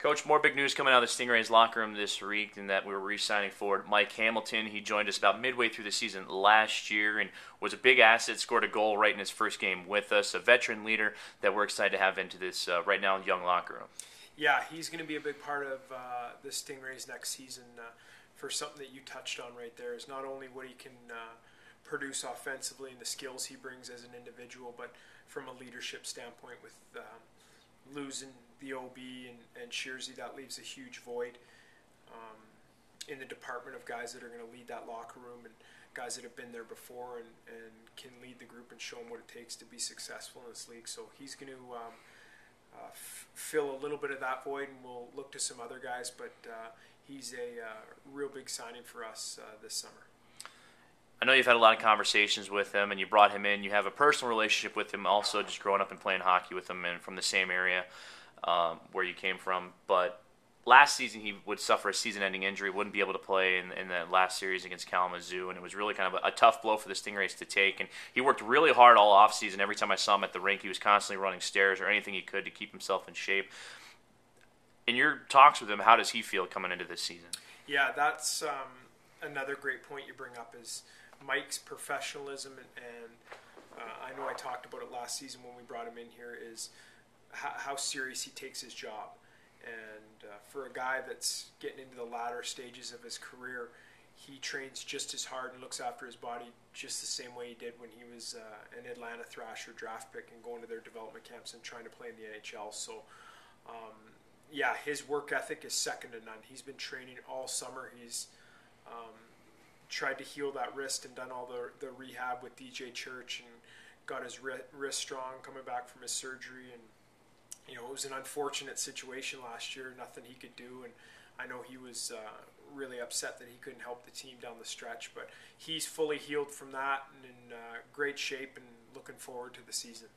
Coach, more big news coming out of the Stingrays locker room this week in that we were re-signing forward Mike Hamilton. He joined us about midway through the season last year and was a big asset, scored a goal right in his first game with us, a veteran leader that we're excited to have into this right now young locker room. Yeah, he's going to be a big part of the Stingrays next season. For something that you touched on right there is not only what he can produce offensively and the skills he brings as an individual, but from a leadership standpoint with losing the OB and Shearsy, that leaves a huge void in the department of guys that are going to lead that locker room and guys that have been there before and can lead the group and show them what it takes to be successful in this league. So he's going to fill a little bit of that void, and we'll look to some other guys, but he's a real big signing for us this summer. I know you've had a lot of conversations with him, and you brought him in. You have a personal relationship with him also, just growing up and playing hockey with him and from the same area where you came from. But last season he would suffer a season-ending injury, wouldn't be able to play in that last series against Kalamazoo, and it was really kind of a tough blow for the Stingrays to take. And he worked really hard all offseason. Every time I saw him at the rink, he was constantly running stairs or anything he could to keep himself in shape. In your talks with him, how does he feel coming into this season? Yeah, that's another great point you bring up is Mike's professionalism, and I know I talked about it last season when we brought him in here, is how serious he takes his job. And for a guy that's getting into the latter stages of his career, he trains just as hard and looks after his body just the same way he did when he was an Atlanta Thrasher draft pick and going to their development camps and trying to play in the NHL. So, yeah, his work ethic is second to none. He's been training all summer. He's tried to heal that wrist and done all the rehab with DJ Church and got his wrist strong coming back from his surgery. And you know, it was an unfortunate situation last year, nothing he could do, and I know he was really upset that he couldn't help the team down the stretch, but he's fully healed from that and in great shape and looking forward to the season.